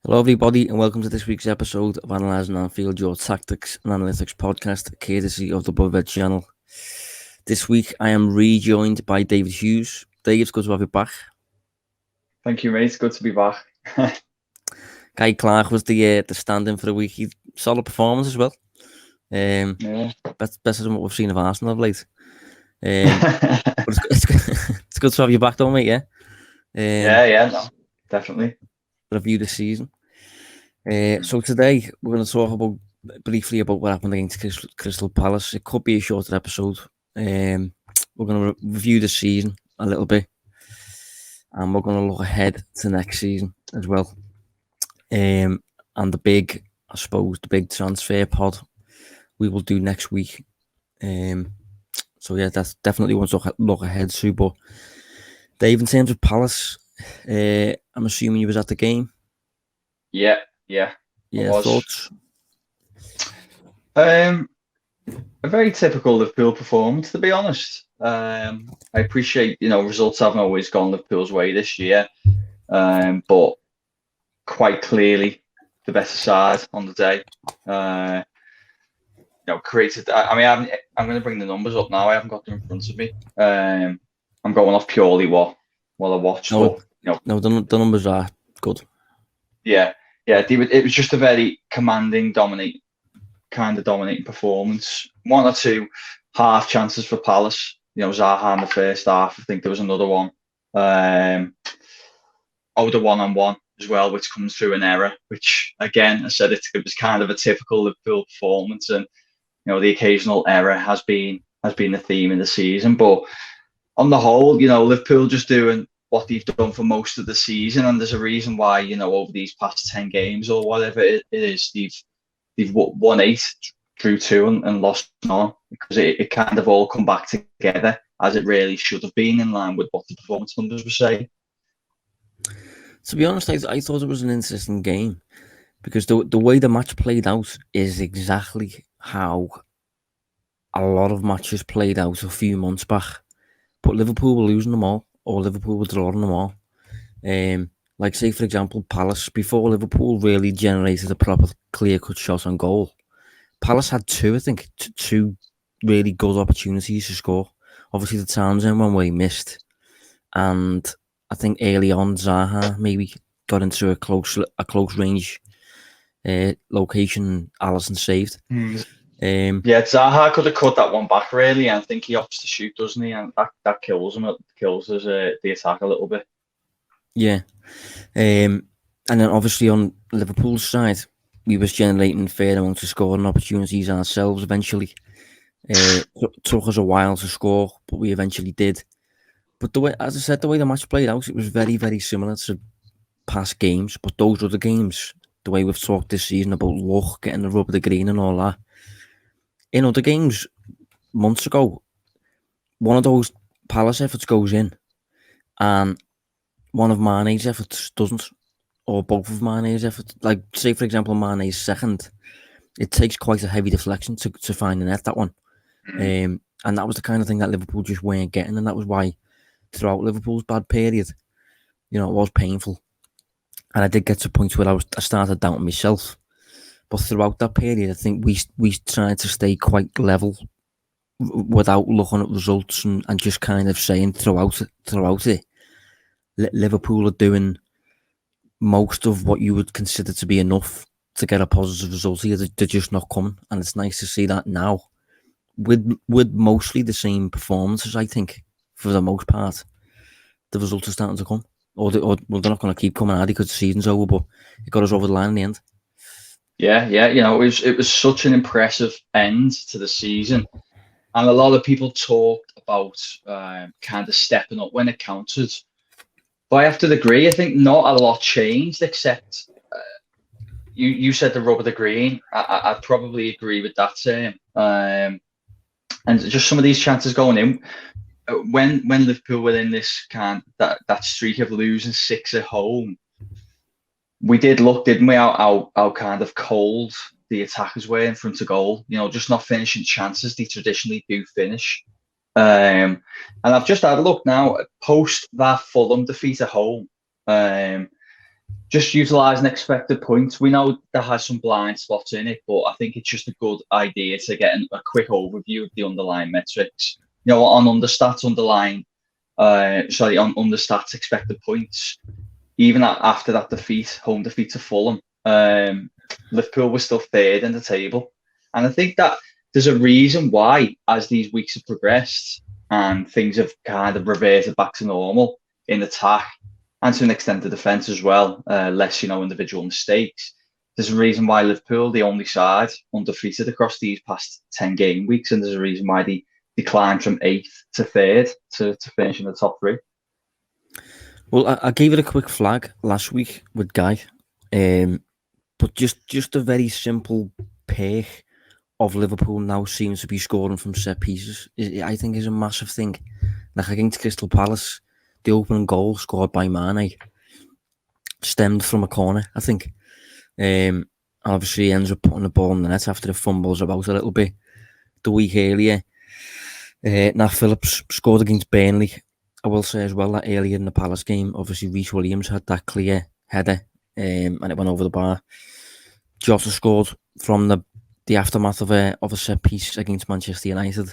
Hello, everybody, and welcome to this week's episode of Analysing Anfield, your tactics and analytics podcast, courtesy of the Bloodred channel. This week, I am rejoined by David Hughes. Dave, it's good to have you back. Thank you, mate. It's good to be back. Guy Clark was the stand-in for the week. Solid performance as well. Yeah. Better than what we've seen of Arsenal of late. But it's good to have you back, though, mate. Yeah. No, definitely. Review the season. So today we're going to talk briefly about what happened against Crystal Palace. It could be a shorter episode. We're going to review the season a little bit, and we're going to look ahead to next season as well. And the big transfer pod we will do next week. So yeah, that's definitely one to look ahead to. But Dave, in terms of Palace, I'm assuming you was at the game. Yeah. Thoughts? A very typical Liverpool performance, to be honest. I appreciate, results haven't always gone Liverpool's way this year, but quite clearly the better side on the day. Created. I'm going to bring the numbers up now. I haven't got them in front of me. I'm going off purely what I watched. No, the numbers are good. Yeah. It was just a very commanding, dominating performance. One or two half chances for Palace. Zaha in the first half. I think there was another one. Oda 1-on-1 as well, which comes through an error. Which again, I said it was kind of a typical Liverpool performance, and the occasional error has been the theme in the season. But on the whole, Liverpool just doing what they've done for most of the season, and there's a reason why, over these past 10 games or whatever it is, they've won 8, drew 2 and lost none, because it kind of all come back together as it really should have been, in line with what the performance numbers were saying. To be honest, I thought it was an interesting game, because the way the match played out is exactly how a lot of matches played out a few months back. But Liverpool were losing them all, or Liverpool were drawing them all. Like, say, for example, Palace, before Liverpool really generated a proper clear-cut shot on goal, Palace had two really good opportunities to score. Obviously, the Townsend one where he missed, and I think early on Zaha maybe got into a close range location. Alisson saved. Zaha could have cut that one back, really. I think he opts to shoot, doesn't he? And that kills him. It kills the attack a little bit. Yeah. And then obviously on Liverpool's side, we was generating fair amounts of scoring opportunities ourselves eventually. Took us a while to score, but we eventually did. But the way the match played out, it was very, very similar to past games. But those other games, the way we've talked this season about luck, getting the rub of the green and all that, in other games, months ago, one of those Palace efforts goes in, and one of Mane's efforts doesn't, or both of Mane's efforts. Like, say, for example, Mane's second, it takes quite a heavy deflection to find the net, that one. And that was the kind of thing that Liverpool just weren't getting, and that was why throughout Liverpool's bad period, it was painful. And I did get to a point where I started doubting myself. But throughout that period, I think we tried to stay quite level without looking at results and just kind of saying throughout it, Liverpool are doing most of what you would consider to be enough to get a positive result here. They're just not coming, and it's nice to see that now with mostly the same performances. I think for the most part, the results are starting to come, or they're not going to keep coming, because the season's over. But it got us over the line in the end. Yeah. It was such an impressive end to the season, and a lot of people talked about kind of stepping up when it counted. But I have to agree. I think not a lot changed, except you said the rub of the green. I'd probably agree with that term. And just some of these chances going in, when Liverpool were in this that streak of losing 6 at home, we did look, didn't we, how kind of cold the attackers were in front of goal. Just not finishing chances they traditionally do finish. And I've just had a look now post that Fulham defeat at home. just utilising expected points. We know there has some blind spots in it, but I think it's just a good idea to get a quick overview of the underlying metrics. On understats, on understats expected points. Even after that home defeat to Fulham, Liverpool was still third in the table. And I think that there's a reason why, as these weeks have progressed and things have kind of reverted back to normal in attack and to an extent the defence as well, less, individual mistakes. There's a reason why Liverpool, the only side undefeated across these past 10 game weeks, and there's a reason why they declined from 8th to 3rd to finish in the top 3. Well, I gave it a quick flag last week with Guy, but just a very simple perk of Liverpool now seems to be scoring from set pieces. I think is a massive thing. Like against Crystal Palace, the opening goal scored by Mane stemmed from a corner, I think. Obviously, he ends up putting the ball in the net after the fumbles about a little bit. The week earlier, Nat Phillips scored against Burnley. I will say as well that earlier in the Palace game, obviously Reece Williams had that clear header and it went over the bar. Jota scored from the aftermath of a set piece against Manchester United.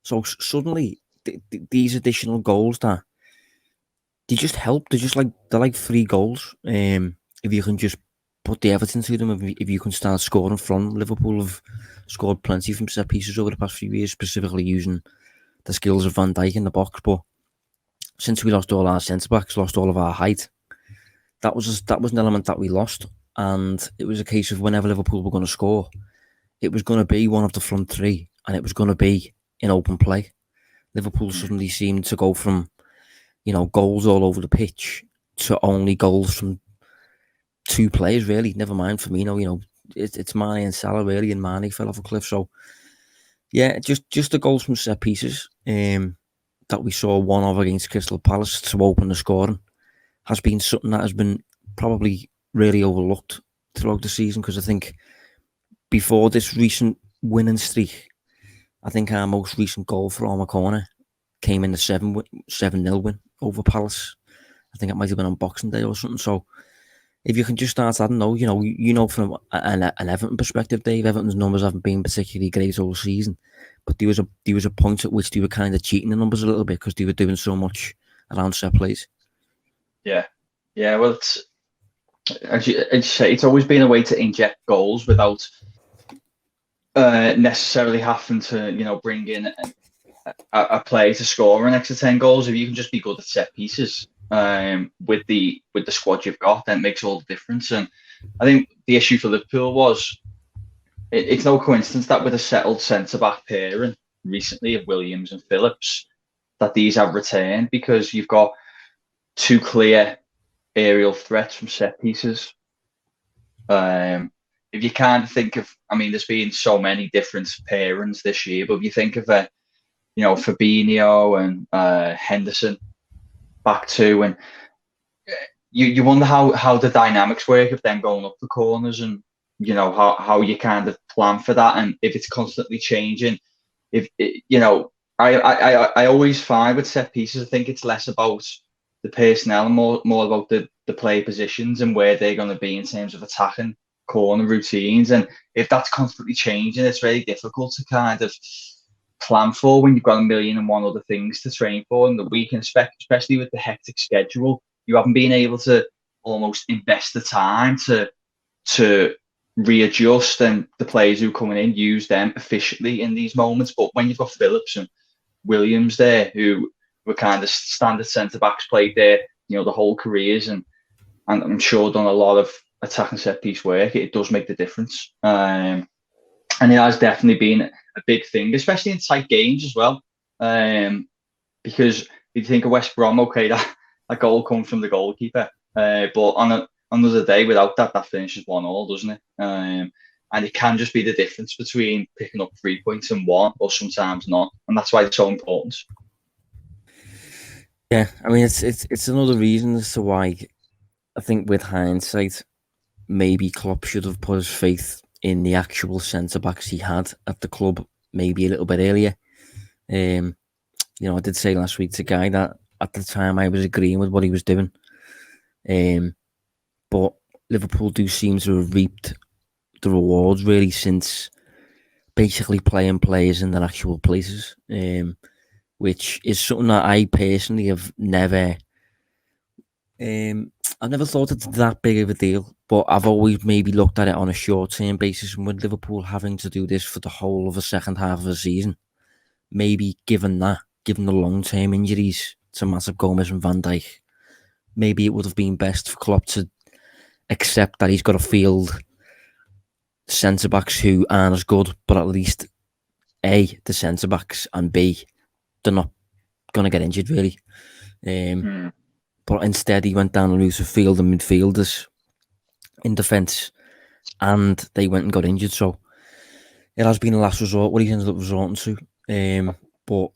So suddenly, these additional goals that they just help. They're like 3 goals. If you can just put the effort into them, if you can start scoring from Liverpool, have scored plenty from set pieces over the past few years, specifically using the skills of Van Dijk in the box. But since we lost all our centre backs, lost all of our height, that was an element that we lost, and it was a case of whenever Liverpool were going to score, it was going to be one of the front 3, and it was going to be in open play. Liverpool suddenly seemed to go from, goals all over the pitch to only goals from 2 players, really. Never mind Firmino, it's Mane and Salah, really, and Mane fell off a cliff. So, yeah, just the goals from set pieces that we saw one of against Crystal Palace to open the scoring has been something that has been probably really overlooked throughout the season, because I think before this recent winning streak, I think our most recent goal from a corner came in the 7-0 win over Palace. I think it might have been on Boxing Day or something. So if you can just start adding those, from an Everton perspective, Dave, Everton's numbers haven't been particularly great all season, but there was a point at which they were kind of cheating the numbers a little bit because they were doing so much around set plays. Yeah. Well, it's, as you say, it's always been a way to inject goals without necessarily having to, bring in a player to score an extra 10 goals. If you can just be good at set pieces with the squad you've got, then it makes all the difference. And I think the issue for Liverpool was it's no coincidence that with a settled centre-back pairing recently of Williams and Phillips, that these have returned, because you've got 2 clear aerial threats from set pieces. If you can't think of, there's been so many different pairings this year, but if you think of Fabinho and Henderson back 2, and you wonder how the dynamics work of them going up the corners, and how you kind of plan for that, and if it's constantly changing. I always find with set pieces, I think it's less about the personnel and more about the player positions and where they're going to be in terms of attacking corner routines. And if that's constantly changing, it's very difficult to kind of plan for when you've got 1,000,001 other things to train for in the week, and especially with the hectic schedule, you haven't been able to almost invest the time to readjust, and the players who are coming in use them efficiently in these moments. But when you've got Phillips and Williams there, who were kind of standard centre backs, played there the whole careers, and I'm sure done a lot of attacking set piece work, it does make the difference. And it has definitely been a big thing, especially in tight games as well. Because if you think of West Brom, okay, that goal comes from the goalkeeper, but on another day without that finishes 1-1, doesn't it? And it can just be the difference between picking up 3 points and 1, or sometimes not, and that's why it's so important. Yeah, it's another reason as to why I think, with hindsight, maybe Klopp should have put his faith in the actual centre backs he had at the club maybe a little bit earlier. I did say last week to Guy that at the time I was agreeing with what he was doing. but Liverpool do seem to have reaped the rewards really since basically playing players in their actual places, which is something that I personally have never. I never thought it's that big of a deal, but I've always maybe looked at it on a short-term basis. And with Liverpool having to do this for the whole of the second half of the season, maybe given the long-term injuries to Matip, Gomez and Van Dijk, maybe it would have been best for Klopp to accept that he's got a field centre-backs who aren't as good, but at least A, the centre-backs, and B, they're not going to get injured really. But instead he went down the route of field and midfielders in defence, and they went and got injured. So it has been a last resort what he ended up resorting to. But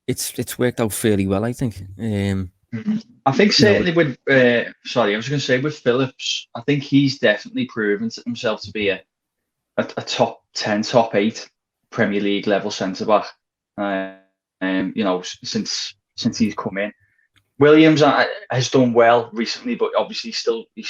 it's worked out fairly well, I think. I think certainly with I was going to say with Phillips, I think he's definitely proven himself to be a top 10, top 8 Premier League level centre back. Since he's come in. Williams has done well recently, but obviously he's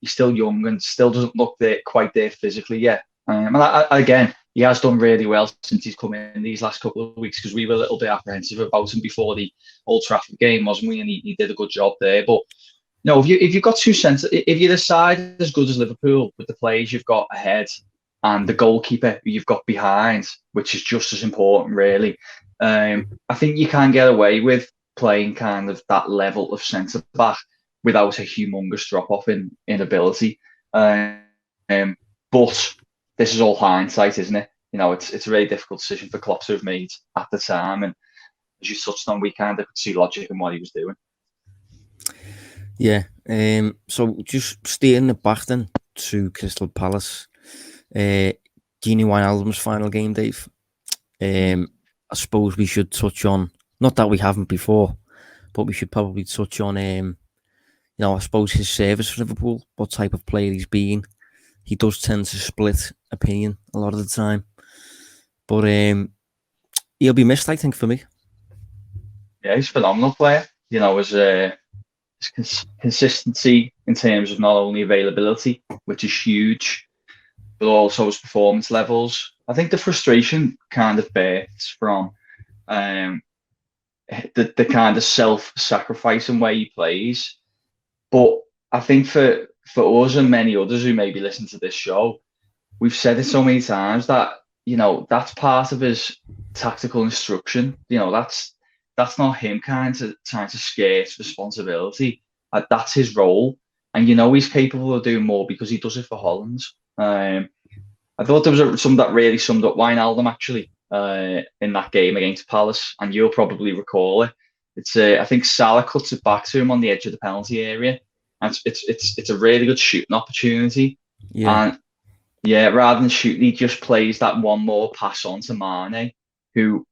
still young and still doesn't look quite there physically yet. And again, he has done really well since he's come in these last couple of weeks, because we were a little bit apprehensive about him before the Old Trafford game, wasn't we? And he did a good job there. But no, if you've got if you're the side as good as Liverpool with the players you've got ahead and the goalkeeper who you've got behind, which is just as important, really, I think you can get away with playing kind of that level of centre back without a humongous drop off in ability. But this is all hindsight, isn't it? It's a really difficult decision for Klopp to have made at the time, and as you touched on, we kind of could see logic in what he was doing. Yeah. So just steering it back then to Crystal Palace, Gini Wijnaldum's final game, Dave. I suppose we should touch on, not that we haven't before, but we should probably touch on, I suppose his service for Liverpool, what type of player he's been. He does tend to split opinion a lot of the time, but he'll be missed, I think, for me. Yeah, he's a phenomenal player. His consistency in terms of not only availability, which is huge, but also his performance levels. I think the frustration kind of births from the kind of self-sacrificing way he plays. But I think for us and many others who maybe listen to this show, we've said it so many times that, that's part of his tactical instruction. That's not him kind of trying to skirt responsibility. That's his role. And, he's capable of doing more because he does it for Holland. I thought there was some that really summed up Wijnaldum, actually, in that game against Palace. And you'll probably recall it. It's I think Salah cuts it back to him on the edge of the penalty area. And it's a really good shooting opportunity. Yeah. And yeah, rather than shooting, he just plays that one more pass on to Mane, who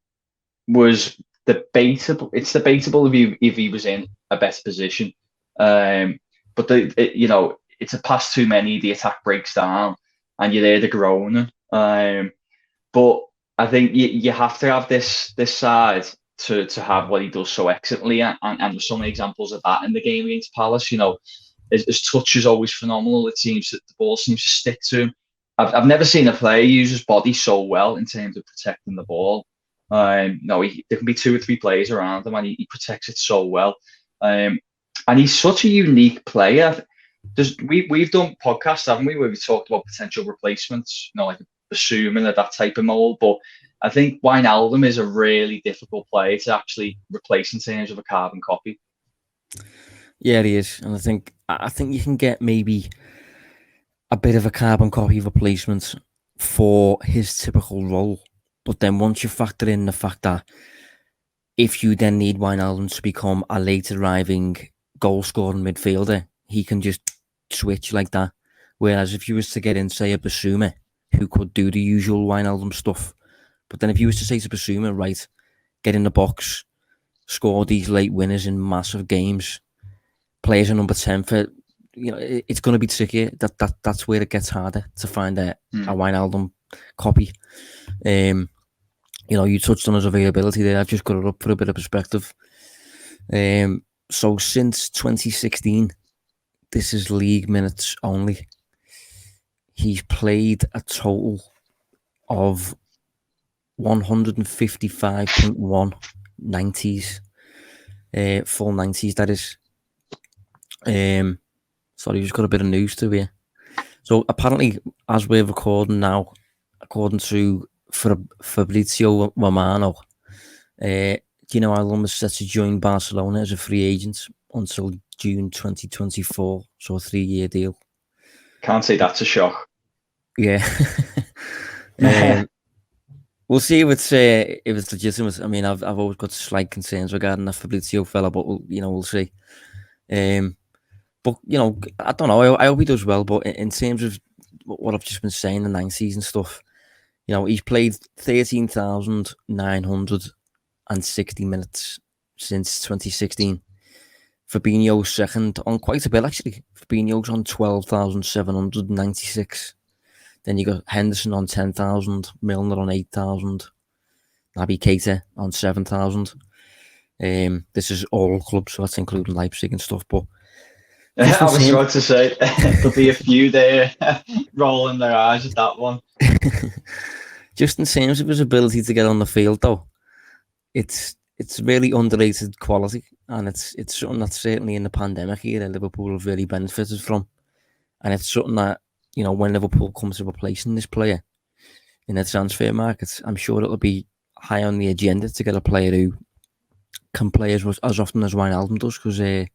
was debatable. It's debatable if he was in a better position. But it's a pass too many. The attack breaks down, and you're there to groan. But I think you have to have this side to have what he does so excellently, and there's so many examples of that in the game against Palace. His touch is always phenomenal. It seems that the ball seems to stick to him. I've never seen a player use his body so well in terms of protecting the ball. There can be 2 or 3 players around him, and he protects it so well. And he's such a unique player. We've done podcasts, haven't we, where we talked about potential replacements, like assuming that type of mold. But I think Wijnaldum is a really difficult player to actually replace in terms of a carbon copy. Yeah, he is, and I think you can get maybe a bit of a carbon copy replacement for his typical role. But then once you factor in the fact that if you then need Wijnaldum to become a late arriving goal-scoring midfielder, he can just switch like that. Whereas if you was to get in, say, a Basuma, who could do the usual Wijnaldum stuff, but then if you was to say to Basuma, right, get in the box, score these late winners in massive games, players in number 10 for, it's going to be trickier. That's where it gets harder to find a Wijnaldum copy. You touched on his availability there. I've just got it up for a bit of perspective. So since 2016, this is league minutes only. He's played a total of 155.1 90s, full 90s, that is. Sorry, just got a bit of news to you. So apparently, as we're recording now, according to Fabrizio Romano, Gini Wijnaldum is set to join Barcelona as a free agent until June 2024, so a 3-year deal. Can't say that's a shock. Yeah. We'll see if it's legitimate. I mean, I've always got slight concerns regarding that Fabrizio fella, but we'll see. But I don't know. I hope he does well. But in terms of what I've just been saying, the 90s and stuff, he's played 13,960 minutes since 2016. Fabinho's second on quite a bit, actually. Fabinho's on 12,796. Then you got Henderson on 10,000, Milner on 8,000, Naby Keita on 7,000. This is all clubs, so that's including Leipzig and stuff. But I was about to say there'll be a few there rolling their eyes at that one. Just in terms of his ability to get on the field, though, it's really underrated quality, and it's something that certainly in the pandemic era Liverpool have really benefited from, and it's something that when Liverpool comes to replacing this player in the transfer market, I'm sure it'll be high on the agenda to get a player who can play as often as Wijnaldum does, because it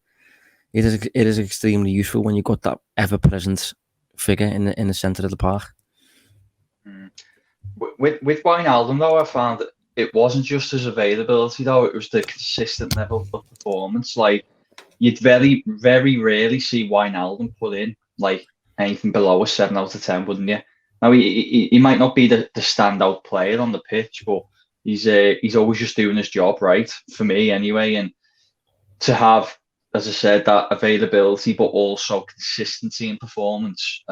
is extremely useful when you've got that ever-present figure in the centre of the park. With Wijnaldum, though, I found that it wasn't just his availability, though; it was the consistent level of performance. Like, you'd very, very rarely see Wijnaldum put in like anything below a 7 out of 10, wouldn't you? Now he might not be the standout player on the pitch, but he's always just doing his job right, for me anyway. And to have, as I said, that availability, but also consistency in performance,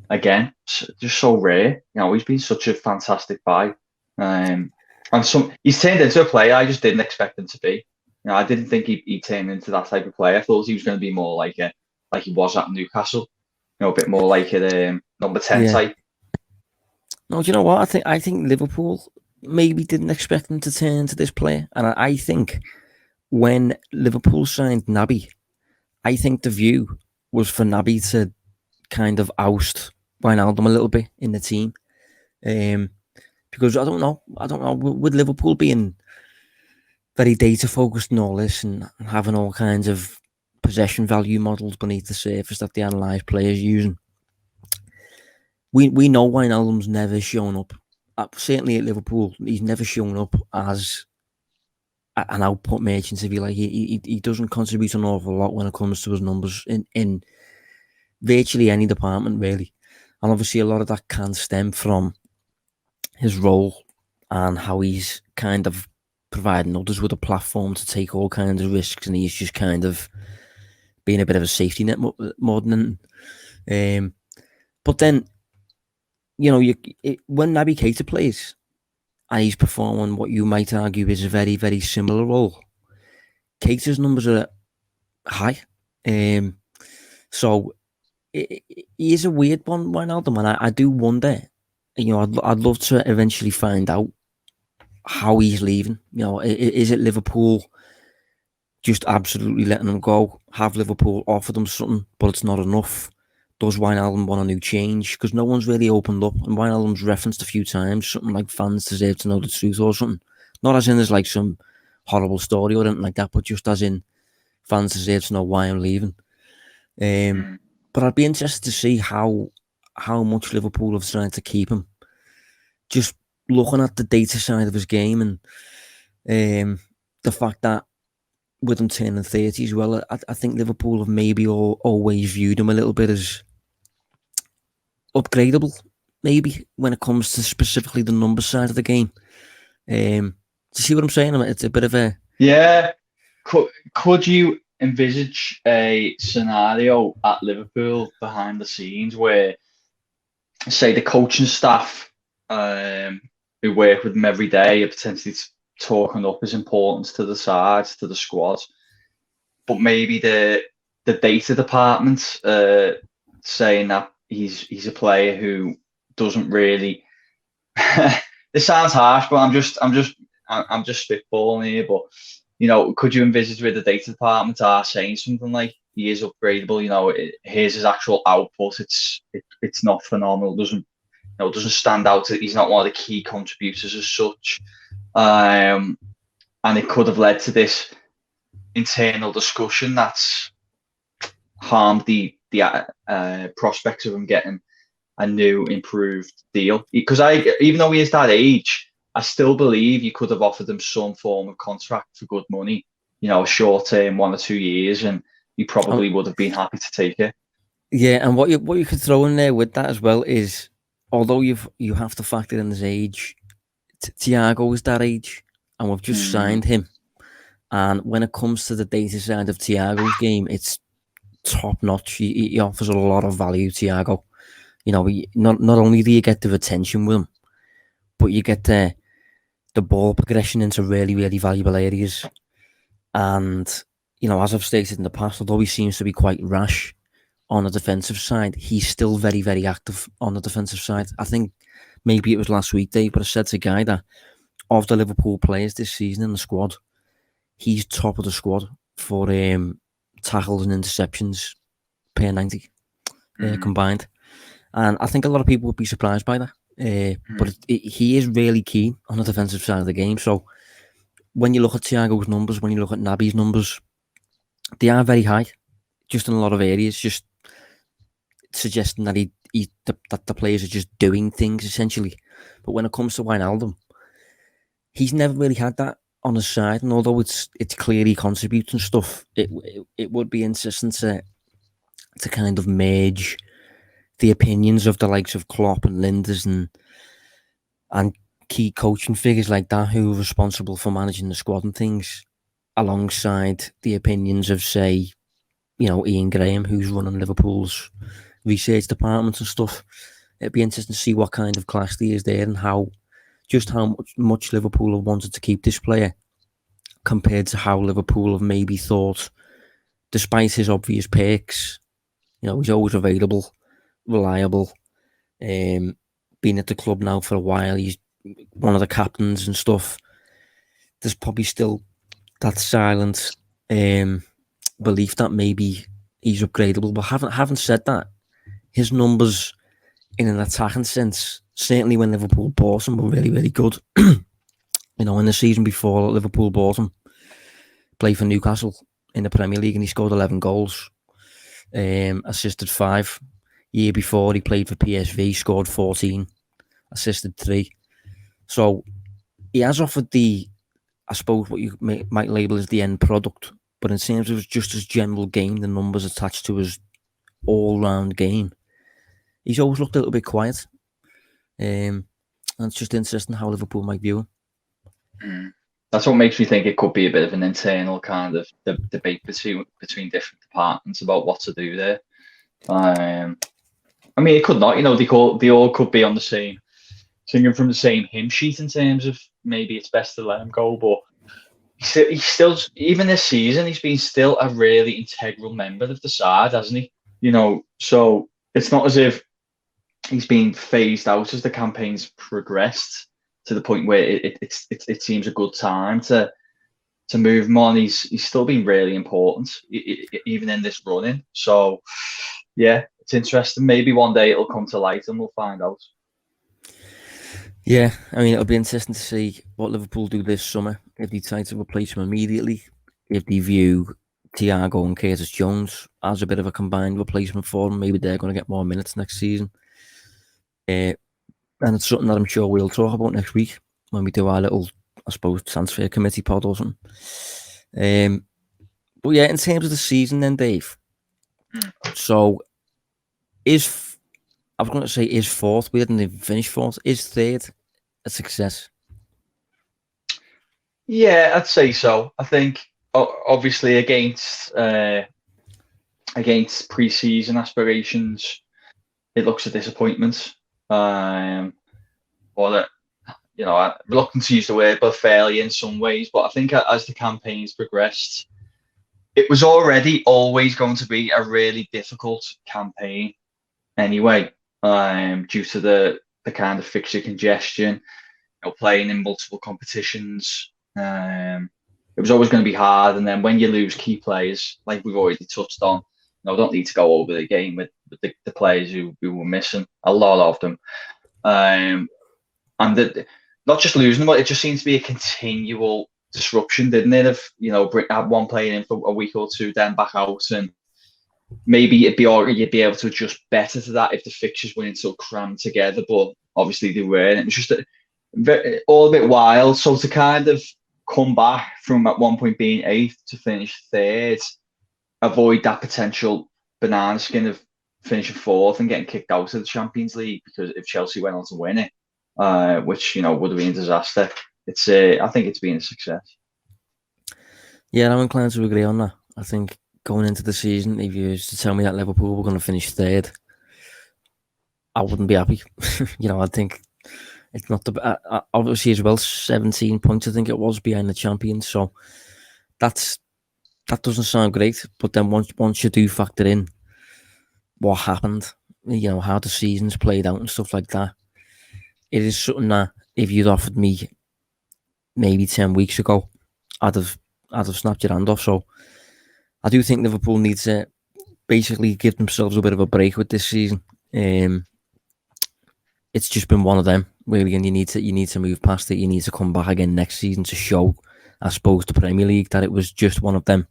again, just so rare. He's been such a fantastic buy, and he's turned into a player I just didn't expect him to be. I didn't think he'd turn into that type of player. I thought he was going to be more like he was at Newcastle, a bit more like a number 10 type. No, do you know what? I think Liverpool maybe didn't expect him to turn into this player, and I think when Liverpool signed Naby, I think the view was for Naby to kind of oust Wijnaldum a little bit in the team, because I don't know, with Liverpool being very data focused and all this, and having all kinds of possession value models beneath the surface that they analyse players using. We know Wijnaldum's never shown up, certainly at Liverpool, he's never shown up as an output merchant, if you like. He doesn't contribute an awful lot when it comes to his numbers in virtually any department, really. And obviously a lot of that can stem from his role and how he's kind of providing others with a platform to take all kinds of risks, and he's just kind of being a bit of a safety net more than anything. But then, when Naby Keita plays and he's performing what you might argue is a very, very similar role, Keita's numbers are high. So he is a weird one, Wijnaldum, and I do wonder. I'd love to eventually find out how he's leaving. Is it Liverpool just absolutely letting him go? Have Liverpool offered him something, but it's not enough? Does Wijnaldum want a new change? Because no one's really opened up, and Wijnaldum's referenced a few times something like fans deserve to know the truth or something. Not as in there's like some horrible story or anything like that, but just as in fans deserve to know why I'm leaving. But I'd be interested to see how much Liverpool have tried to keep him. Just looking at the data side of his game, and the fact that with him turning 30 as well, I think Liverpool have maybe always viewed him a little bit as upgradable, maybe, when it comes to specifically the number side of the game. Do you see what I'm saying? It's a bit of a... Yeah. Could you envisage a scenario at Liverpool behind the scenes where, say, the coaching staff who work with him every day are potentially talking up his importance to the sides, to the squad, but maybe the the data department saying that he's a player who doesn't really. This sounds harsh, but I'm just spitballing here. But could you envisage with the data department are saying something like he is upgradable? Here's his actual output. It's not phenomenal. Doesn't stand out. He's not one of the key contributors as such. And it could have led to this internal discussion that's harmed the prospects of him getting a new improved deal. Because even though he is that age, I still believe you could have offered him some form of contract for good money, a short term, 1 or 2 years, and he probably would have been happy to take it. Yeah, and what you could throw in there with that as well is, although you have to factor in his age, Thiago is that age, and we've just signed him. And when it comes to the data side of Thiago's game, it's top notch. He offers a lot of value, Thiago. Not only do you get the retention with him, but you get the ball progression into really, really valuable areas. And, as I've stated in the past, although he seems to be quite rash on the defensive side, he's still very, very active on the defensive side. I think maybe it was last week, Dave, but I said to Guy that of the Liverpool players this season in the squad, he's top of the squad for tackles and interceptions per 90 combined. And I think a lot of people would be surprised by that. But he is really keen on the defensive side of the game. So when you look at Thiago's numbers, when you look at Naby's numbers, they are very high, just in a lot of areas, just suggesting that that the players are just doing things, essentially. But when it comes to Wijnaldum, he's never really had that on his side. And although it's clearly contributes and stuff, it would be interesting to kind of merge the opinions of the likes of Klopp and Linders and key coaching figures like that who are responsible for managing the squad and things, alongside the opinions of, say, Ian Graham, who's running Liverpool's research department and stuff. It'd be interesting to see what kind of clash there is there and how much Liverpool have wanted to keep this player compared to how Liverpool have maybe thought, despite his obvious perks, he's always available, reliable, been at the club now for a while, he's one of the captains and stuff. There's probably still that silent belief that maybe he's upgradable. But having said that, his numbers in an attacking sense, certainly when Liverpool bought him, were really, really good. In the season before Liverpool bought him, played for Newcastle in the Premier League and he scored 11 goals, assisted 5. Year before he played for PSV, scored 14, assisted 3. So he has offered I suppose what you might label as the end product, but in terms of just his general game, the numbers attached to his all-round game, he's always looked a little bit quiet. And it's just interesting how Liverpool might view him. That's what makes me think it could be a bit of an internal kind of debate between different departments about what to do there. I mean, it could not. They all could be on the same, singing from the same hymn sheet in terms of maybe it's best to let him go. But he's still, even this season, he's been still a really integral member of the side, hasn't he? So it's not as if he's been phased out as the campaign's progressed to the point where it seems a good time to move him on. He's still been really important, even in this running. So yeah, it's interesting. Maybe one day it'll come to light and we'll find out. Yeah, I mean, it'll be interesting to see what Liverpool do this summer. If they try to replace him immediately, if they view Thiago and Curtis Jones as a bit of a combined replacement for him, maybe they're going to get more minutes next season. And it's something that I'm sure we'll talk about next week when we do our little, I suppose, transfer committee pod or something. But yeah, in terms of the season then, Dave, so I was going to say is fourth, we didn't even finish fourth, is third a success? Yeah, I'd say so. I think obviously against pre-season aspirations, it looks a disappointment. Or that, I'm reluctant to use the word, but fairly in some ways. But I think as the campaign's progressed, it was already always going to be a really difficult campaign anyway, due to the kind of fixture congestion, playing in multiple competitions. It was always going to be hard, and then when you lose key players, like we've already touched on, I don't need to go over the game with the players who were missing, a lot of them, and not just losing them, but it just seems to be a continual disruption, didn't it? Of have one player in for a week or two, then back out, and maybe you'd be able to adjust better to that if the fixtures weren't so crammed together. But obviously they were, and it was just all a bit wild. So to kind of come back from at one point being 8th to finish 3rd, avoid that potential banana skin of finishing 4th and getting kicked out of the Champions League because if Chelsea went on to win it, which would have been a disaster. I think it's been a success. Yeah, I'm inclined to agree on that. I think going into the season, if you used to tell me that Liverpool were going to finish 3rd, I wouldn't be happy. I think it's not obviously as well 17 points I think it was behind the champions. So that doesn't sound great. But then once you do factor in what happened, how the season's played out and stuff like that, it is something that if you'd offered me maybe 10 weeks ago, I'd have snapped your hand off. So I do think Liverpool needs to basically give themselves a bit of a break with this season. It's just been one of them, really, and you need to move past it. You need to come back again next season to show, I suppose, the Premier League that it was just one of them.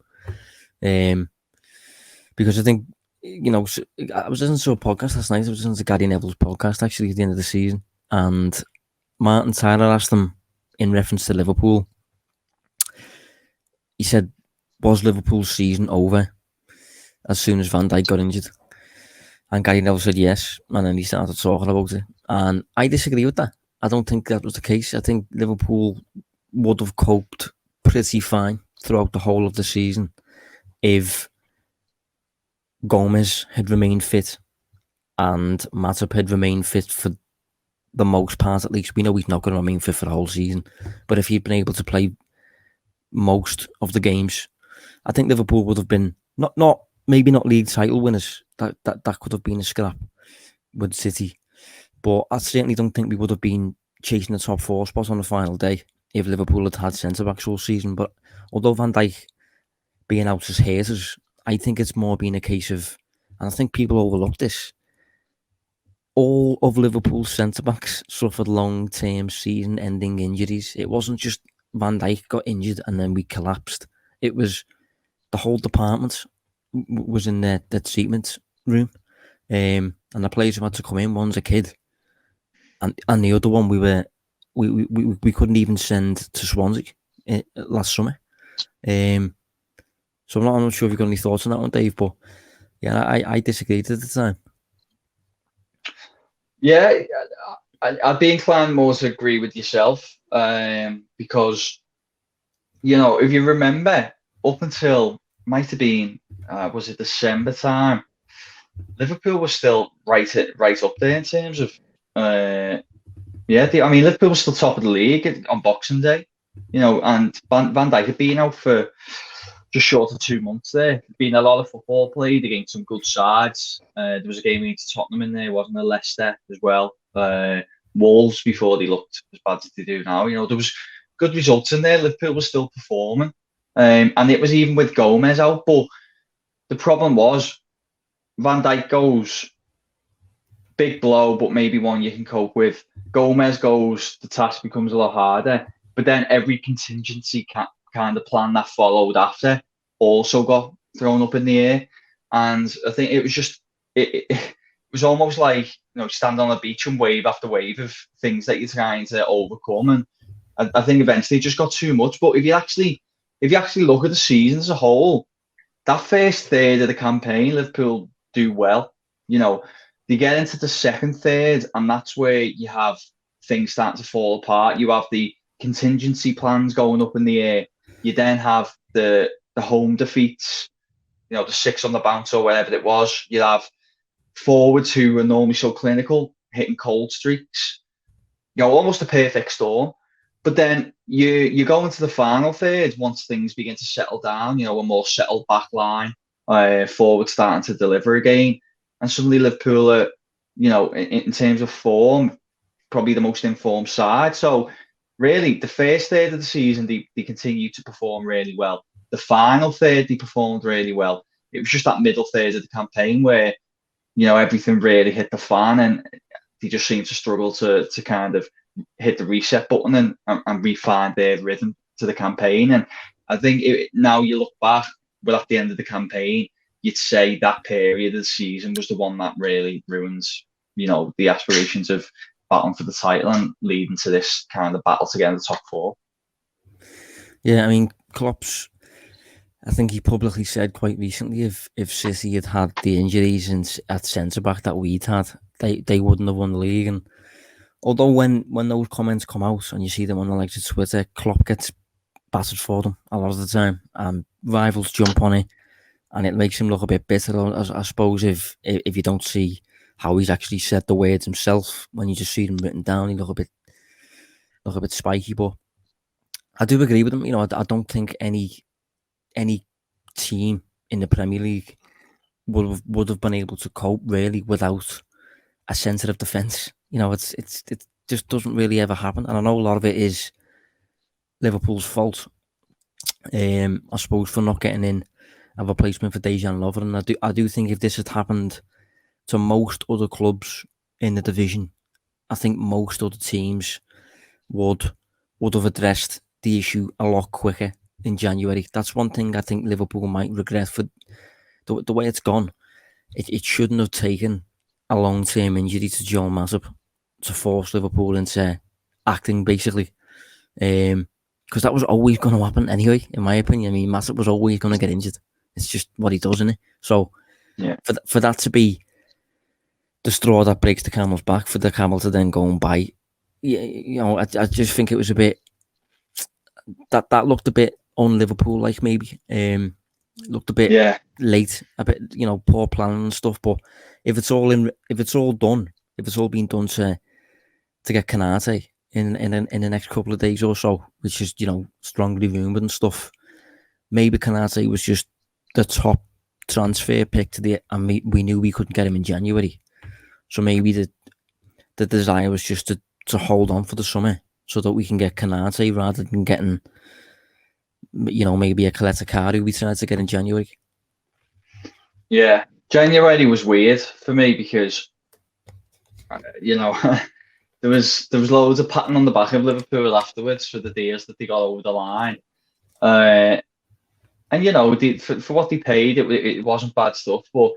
Because I think, I was listening to a podcast last night. I was listening to Gary Neville's podcast, actually, at the end of the season. And Martin Tyler asked them, in reference to Liverpool, he said, was Liverpool's season over as soon as Van Dijk got injured? And Gary Neville said yes, and then he started talking about it. And I disagree with that. I don't think that was the case. I think Liverpool would have coped pretty fine throughout the whole of the season if Gomez had remained fit and Matip had remained fit for the most part, at least. We know he's not going to remain fit for the whole season, but if he'd been able to play most of the games, I think Liverpool would have been maybe not league title winners. That could have been a scrap with City, but I certainly don't think we would have been chasing the top 4 spot on the final day if Liverpool had centre backs all season. But although Van Dijk being out as haters, I think it's more been a case of, and I think people overlook this, all of Liverpool's centre-backs suffered long-term season-ending injuries. It wasn't just Van Dijk got injured and then we collapsed. It was the whole department was in the treatment room. And the players who had to come in, one's a kid. And the other one we couldn't even send to Swansea last summer. So I'm not sure if you've got any thoughts on that one, Dave, but yeah, I disagreed at the time. Yeah, I'd be inclined more to agree with yourself, because, if you remember, up until, might have been, was it December time, Liverpool was still right up there in terms of, Liverpool was still top of the league on Boxing Day, and Van Dijk had been out for just short of 2 months there. There'd been a lot of football played against some good sides. There was a game against Tottenham in there, wasn't there? Leicester as well. Wolves before they looked as bad as they do now. There was good results in there. Liverpool was still performing. And it was even with Gomez out. But the problem was Van Dijk goes, big blow, but maybe one you can cope with. Gomez goes, the task becomes a lot harder. But then every contingency kind of plan that followed after also got thrown up in the air. And I think it was just, it was almost like, stand on a beach and wave after wave of things that you're trying to overcome. And I think eventually it just got too much. But if you actually look at the season as a whole, that first third of the campaign, Liverpool do well. They get into the second third, and that's where you have things starting to fall apart. You have the contingency plans going up in the air. You then have the home defeats, the 6 on the bounce or whatever it was. You have forwards who are normally so clinical, hitting cold streaks. Almost a perfect storm. But then you go into the final third once things begin to settle down. A more settled back line, forward starting to deliver again, and suddenly Liverpool are, in terms of form, probably the most informed side. So really, the first third of the season, they continued to perform really well. The final third, they performed really well. It was just that middle third of the campaign where, everything really hit the fan, and they just seemed to struggle to kind of hit the reset button and refine their rhythm to the campaign. And I think now you look back, well, at the end of the campaign, you'd say that period of the season was the one that really ruins, the aspirations of battling for the title and leading to this kind of battle to get in the top four. Yeah, I mean, Klopp's, I think he publicly said quite recently if City had the injuries at centre-back that we'd had, they wouldn't have won the league. And although when those comments come out and you see them on the likes of Twitter, Klopp gets battered for them a lot of the time, and rivals jump on it, and it makes him look a bit bitter. I suppose if you don't see how he's actually said the words himself, when you just see them written down, he look a bit spiky. But I do agree with him. I don't think any team in the Premier League would have been able to cope really without a centre of defence. It just doesn't really ever happen, and I know a lot of it is Liverpool's fault. I suppose for not getting in a replacement for Dejan Lovren, and I do think if this had happened to most other clubs in the division, I think most other teams would have addressed the issue a lot quicker in January. That's one thing I think Liverpool might regret for the way it's gone. It shouldn't have taken a long-term injury to Joel Matip to force Liverpool into acting, basically. Because that was always going to happen anyway, in my opinion. I mean, Matip was always going to get injured. It's just what he does, isn't it? So, yeah, for that to be the straw that breaks the camel's back, for the camel to then go and bite, I just think it was a bit, that looked a bit un-Liverpool-like, maybe. Looked a bit late, a bit, poor planning and stuff. But if it's all been done to get Kanate in the next couple of days or so, which is strongly rumoured and stuff, maybe Kanate was just the top transfer pick and we knew we couldn't get him in January, so maybe the desire was just to hold on for the summer so that we can get Kanate rather than getting maybe a Kaleta we tried to get in January. Yeah, January was weird for me because there was loads of patting on the back of Liverpool afterwards for the deals that they got over the line. And for what they paid, it wasn't bad stuff. But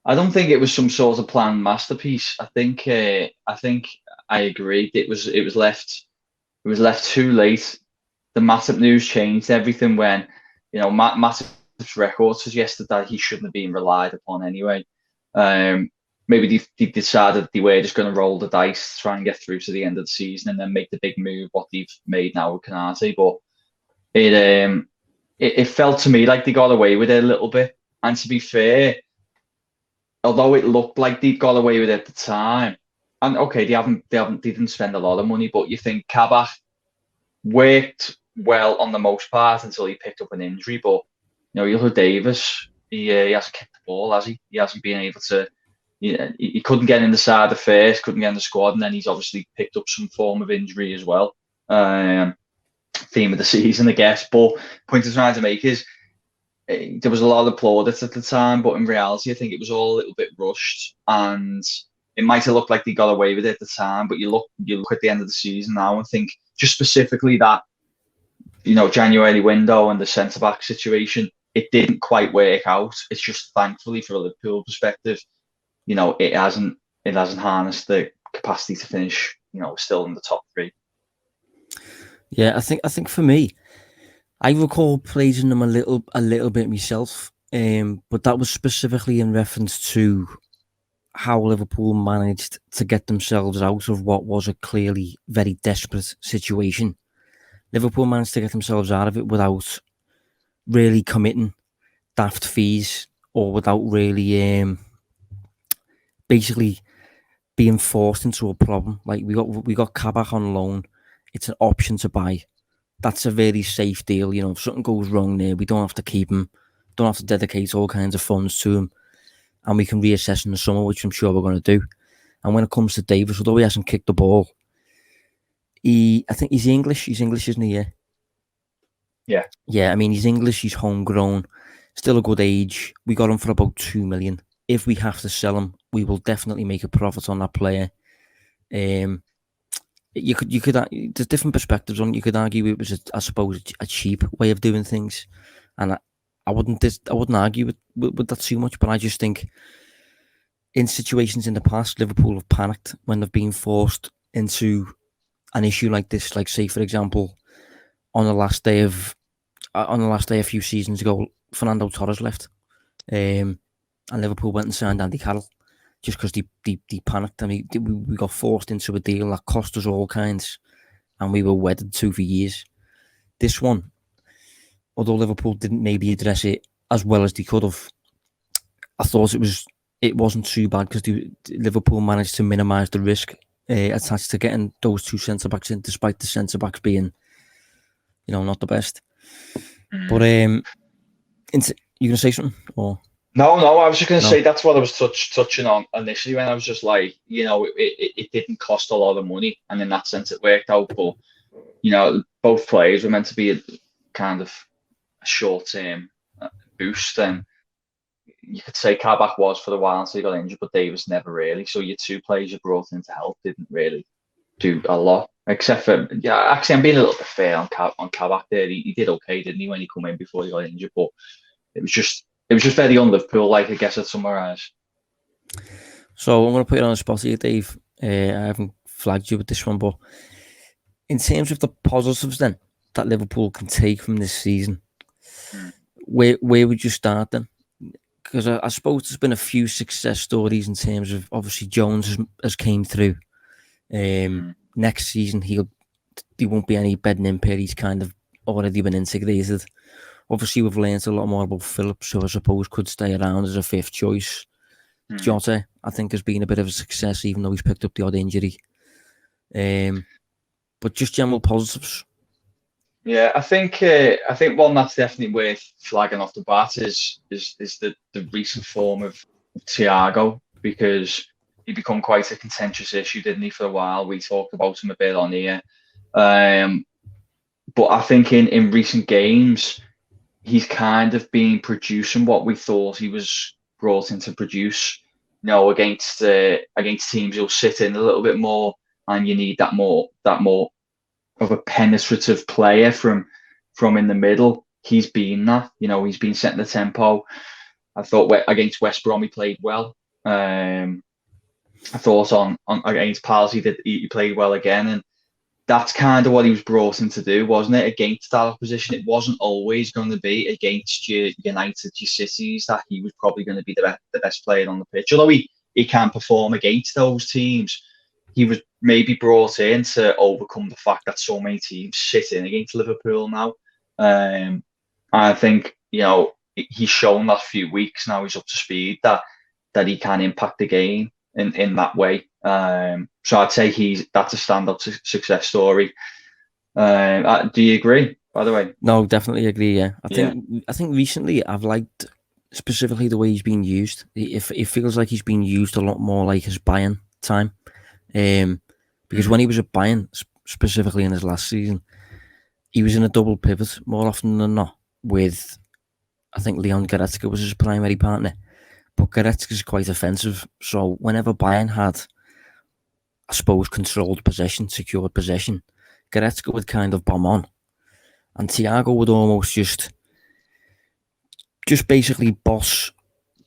I don't think it was some sort of planned masterpiece. I think I agree. It was left too late. The Matip news changed everything when Matip's record suggested that he shouldn't have been relied upon anyway. Maybe they decided they were just going to roll the dice, try and get through to the end of the season, and then make the big move what they've made now with Kanate. But it felt to me like they got away with it a little bit. And to be fair, although it looked like they got away with it at the time, and okay, they didn't spend a lot of money, but you think Kabak worked well on the most part until he picked up an injury. But you look at Davis, he hasn't kicked the ball, has he? He hasn't been able to. He couldn't get in the side at first, couldn't get in the squad, and then he's obviously picked up some form of injury as well. Theme of the season, I guess. But point I'm trying to make is there was a lot of plaudits at the time, but in reality, I think it was all a little bit rushed, and it might have looked like they got away with it at the time. But you look at the end of the season now and think just specifically that January window and the centre back situation, it didn't quite work out. It's just thankfully for a Liverpool perspective, it hasn't harnessed the capacity to finish, still in the top three. Yeah, I think for me, I recall praising them a little bit myself, but that was specifically in reference to how Liverpool managed to get themselves out of what was a clearly very desperate situation. Liverpool managed to get themselves out of it without really committing daft fees or without really basically being forced into a problem. Like we got Kabak on loan. it's an option to buy. That's a very safe deal. You know, if something goes wrong there, we don't have to keep him, don't have to dedicate all kinds of funds to him, and we can reassess in the summer, which I'm sure we're going to do. And when it comes to Davis, although he hasn't kicked the ball, I think he's English. He's English, isn't he? Yeah. Yeah, I mean, he's English. He's homegrown. Still a good age. We got him for about $2 million. If we have to sell him, we will definitely make a profit on that player. You could. There's different perspectives on it. You could argue it was, I suppose, a cheap way of doing things, and I wouldn't argue with that too much. But I just think, in situations in the past, Liverpool have panicked when they've been forced into an issue like this. Like, say, for example, on the last day a few seasons ago, Fernando Torres left, and Liverpool went and signed Andy Carroll just because they panicked. I mean, we got forced into a deal that cost us all kinds, and we were wedded to for years. This one, although Liverpool didn't maybe address it as well as they could have, I thought it wasn't too bad because Liverpool managed to minimise the risk attached to getting those two centre backs in, despite the centre backs being, not the best. But you're gonna say something or? No, I was just going to say that's what I was touching on initially when I was just like, it didn't cost a lot of money, and in that sense it worked out. But both players were meant to be a kind of a short-term boost, and you could say Kabak was for a while until he got injured, but Davis never really. So your two players you brought in to help didn't really do a lot, except for actually I'm being a little bit fair on Kabak there. He did okay, didn't he, when he come in before he got injured? But it was just very un-Liverpool-like, I guess, I'd summarise. So I'm going to put it on the spot here, Dave. I haven't flagged you with this one, but in terms of the positives then that Liverpool can take from this season, where would you start then? Because I suppose there's been a few success stories in terms of, obviously, Jones has came through. Next season, there won't be any bedding in period. He's kind of already been integrated. Obviously, we've learned a lot more about Phillips, who I suppose could stay around as a fifth choice. Jota, I think, has been a bit of a success, even though he's picked up the odd injury. But just general positives. Yeah, I think one that's definitely worth flagging off the bat is the recent form of Thiago, because he become quite a contentious issue, didn't he, for a while? We talked about him a bit on here. But I think in recent games, he's kind of been producing what we thought he was brought in to produce. Against teams you'll sit in a little bit more, and you need that more of a penetrative player from in the middle. He's been that. He's been setting the tempo. I thought against West Brom he played well. I thought on against Palace he played well again, and that's kind of what he was brought in to do, wasn't it? Against that opposition, it wasn't always going to be against your United, your Cities, that he was probably going to be the best player on the pitch. Although he can perform against those teams, he was maybe brought in to overcome the fact that so many teams sit in against Liverpool now. I think he's shown that few weeks now he's up to speed that he can impact the game in that way. So I'd say that's a standout success story. Do you agree, by the way? No, definitely agree. Yeah, I think recently I've liked specifically the way he's been used. It feels like he's been used a lot more like his Bayern time. Because when he was at Bayern, specifically in his last season, he was in a double pivot more often than not with, I think, Leon Goretzka was his primary partner. But Goretzka's quite offensive, so whenever Bayern had, I suppose, controlled possession, secured possession, Goretzka would kind of bomb on, and Thiago would almost just basically boss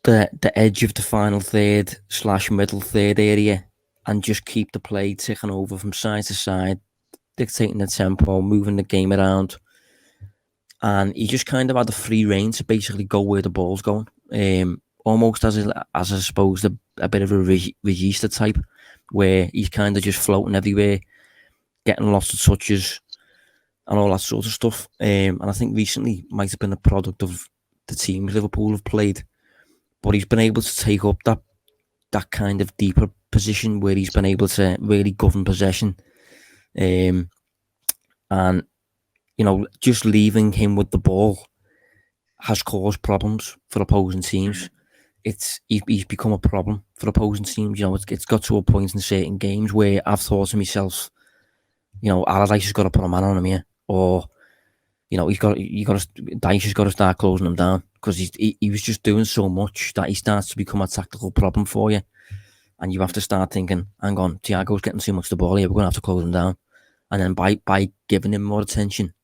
the edge of the final third / middle third area and just keep the play ticking over from side to side, dictating the tempo, moving the game around, and he just kind of had a free rein to basically go where the ball's going. Almost as I suppose a bit of a Regista type, where he's kind of just floating everywhere, getting lots of touches and all that sort of stuff. And I think recently might have been a product of the teams Liverpool have played, but he's been able to take up that kind of deeper position where he's been able to really govern possession. and just leaving him with the ball has caused problems for opposing teams. He's become a problem for opposing teams. It's got to a point in certain games where I've thought to myself, Allardyce has got to put a man on him here, or Dyche has got to start closing him down, because he was just doing so much that he starts to become a tactical problem for you, and you have to start thinking, hang on, Thiago's getting too much the ball here, we're going to have to close him down. And then by giving him more attention,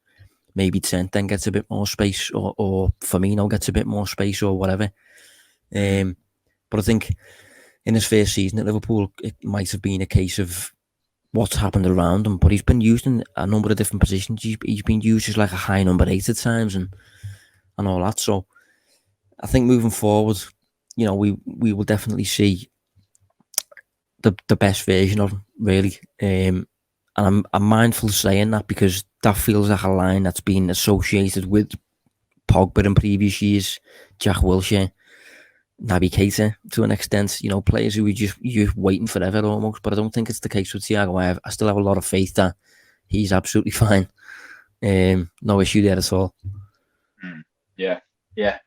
maybe Trent then gets a bit more space, or Firmino gets a bit more space, or whatever. But I think in his first season at Liverpool, it might have been a case of what's happened around him, but he's been used in a number of different positions. He's been used as like a high number 8 at times, and all that. So I think moving forward, we will definitely see the best version of him, really. And I'm mindful of saying that, because that feels like a line that's been associated with Pogba in previous years, Jack Wilshere, Naby Keita to an extent, players who you're waiting forever almost. But I don't think it's the case with Thiago. I still have a lot of faith that he's absolutely fine. No issue there at all. Yeah,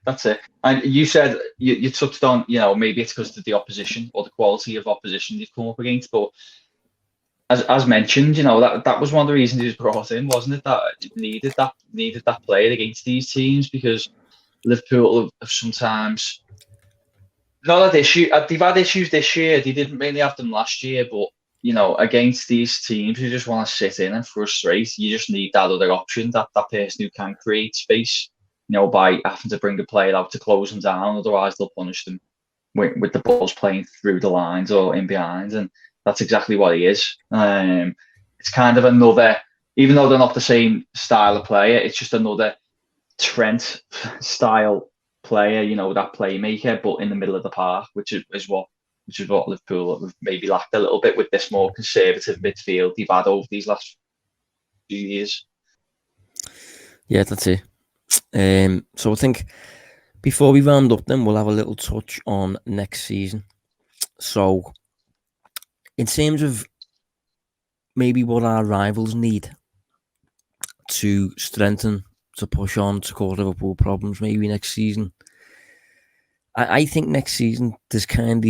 that's it. And you said you touched on, maybe it's because of the opposition or the quality of opposition you've come up against. But as mentioned, that was one of the reasons he was brought in, wasn't it? That needed that player against these teams, because Liverpool have sometimes not had issue. They've had issues this year. They didn't really have them last year, but against these teams who just want to sit in and frustrate, you just need that other option, that person who can create space, by having to bring a player out to close them down. Otherwise, they'll punish them with the balls playing through the lines or in behind, and that's exactly what he is. It's kind of another, even though they're not the same style of player, it's just another Trent style player, that playmaker, but in the middle of the park, which is what Liverpool have maybe lacked a little bit with this more conservative midfield they've had over these last few years. Yeah, that's it. So I think before we round up, then we'll have a little touch on next season. So in terms of maybe what our rivals need to strengthen, to push on, to cause Liverpool problems, maybe next season, I think next season there's kind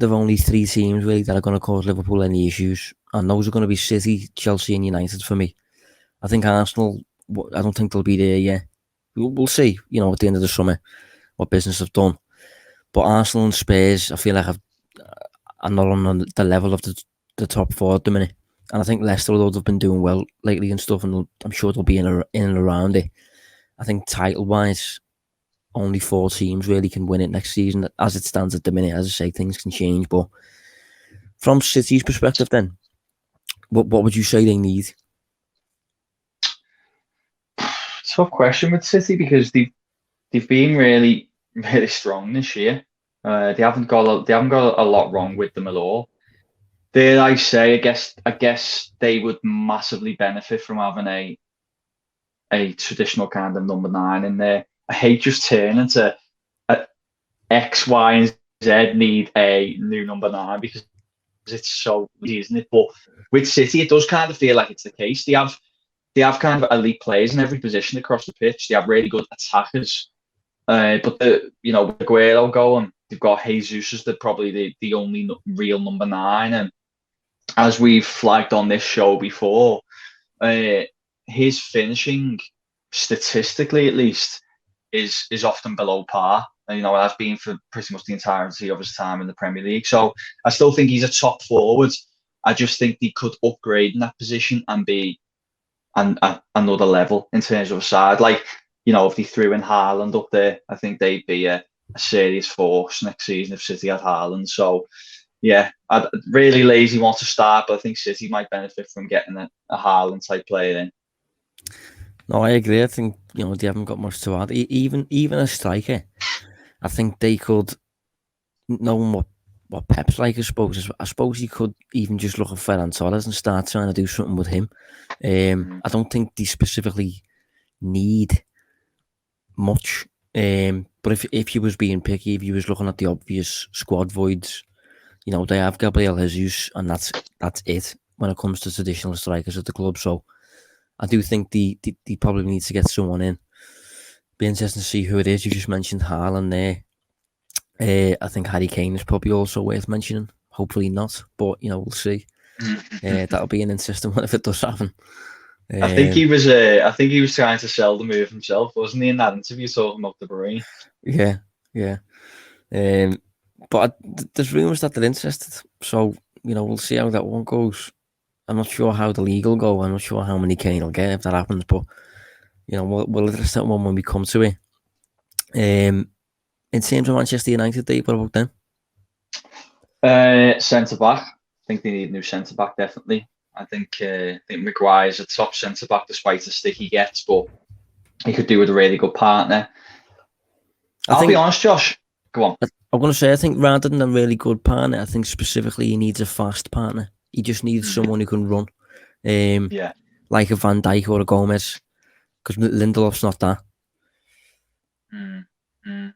of only 3 teams really that are going to cause Liverpool any issues, and those are going to be City, Chelsea, and United for me. I think Arsenal, I don't think they'll be there yet. We'll see, at the end of the summer, what business have done. But Arsenal and Spurs, I feel like are not on the level of the top 4 at the minute. And I think Leicester, although they've been doing well lately and stuff, and I'm sure they'll be in and around it, I think title-wise, only 4 teams really can win it next season. As it stands at the minute, as I say, things can change. But from City's perspective then, what would you say they need? Tough question with City, because they've been really, really strong this year. They haven't got a lot wrong with them at all. Dare I say, I guess they would massively benefit from having a traditional kind of number 9 in there. I hate just turning to X, Y, and Z need a new number 9, because it's so easy, isn't it? But with City, it does kind of feel like it's the case. They have kind of elite players in every position across the pitch. They have really good attackers. But with Aguero going, they've got Jesus as probably the only real number 9. And as we've flagged on this show before, his finishing, statistically at least, is often below par. And, has been for pretty much the entirety of his time in the Premier League. So I still think he's a top forward. I just think they could upgrade in that position and be another level in terms of a side. Like, if they threw in Haaland up there, I think they'd be a serious force next season if City had Haaland. So, yeah, I'd really lazy want to start, but I think City might benefit from getting a Haaland type player in. No, I agree. I think, they haven't got much to add. Even a striker, I think they could, knowing what Pep's like, I suppose he could even just look at Ferran Torres and start trying to do something with him. I don't think they specifically need much. But if you was being picky, if you was looking at the obvious squad voids, they have Gabriel Jesus, and that's it when it comes to traditional strikers at the club. So I do think they probably need to get someone in. Be interesting to see who it is. You just mentioned Haaland there. I think Harry Kane is probably also worth mentioning. Hopefully not, but we'll see. That'll be an interesting one if it does happen. I think he was. I think he was trying to sell the move himself, wasn't he? In that interview, talking about the brain. Yeah. But there's rumours that they're interested, so we'll see how that one goes. I'm not sure how the league will go. I'm not sure how many Kane will get if that happens, but we'll address that one when we come to it. In terms of Manchester United, Dave, what about them? Centre back. I think they need a new centre back, definitely. I think Maguire's a top centre back despite the stick he gets, but he could do with a really good partner. I'll be honest, Josh. Go on. I'm going to say, I think rather than a really good partner, I think specifically he needs a fast partner. He just needs someone who can run. Like a Van Dijk or a Gomez, because Lindelof's not that.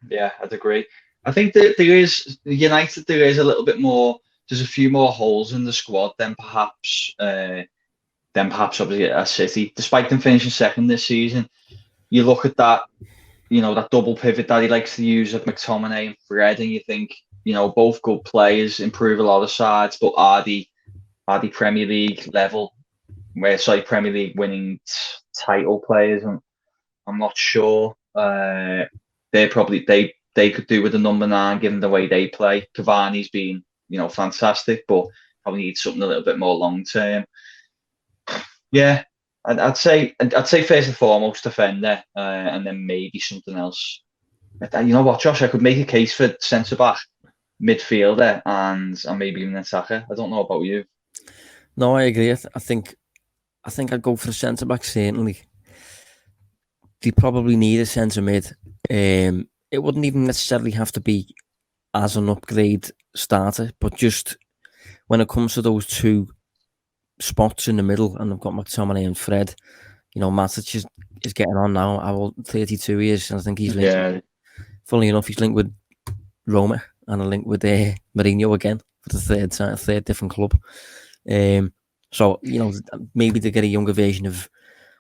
Yeah, I'd agree. I think that there is United. There is a little bit more. There's a few more holes in the squad than perhaps obviously at City. Despite them finishing second this season, you look at that, that double pivot that he likes to use of McTominay and Fred, and you think, both good players, improve a lot of sides, but are the Premier League level, Premier League winning title players? I'm not sure. They could do with a number 9 given the way they play. Cavani's been fantastic, but probably need something a little bit more long term. Yeah, I'd say first and foremost defender, and then maybe something else. You know what, Josh? I could make a case for centre back, midfielder, and maybe even an attacker. I don't know about you. No, I agree. I think I'd go for the centre back. Certainly, they probably need a centre mid. It wouldn't even necessarily have to be as an upgrade starter, but just when it comes to those two spots in the middle, and I've got McTominay and Fred, Matic is getting on now. How old? 32 years, and I think he's linked. Yeah. Funnily enough, he's linked with Roma and a link with Mourinho again for the third different club. So maybe to get a younger version of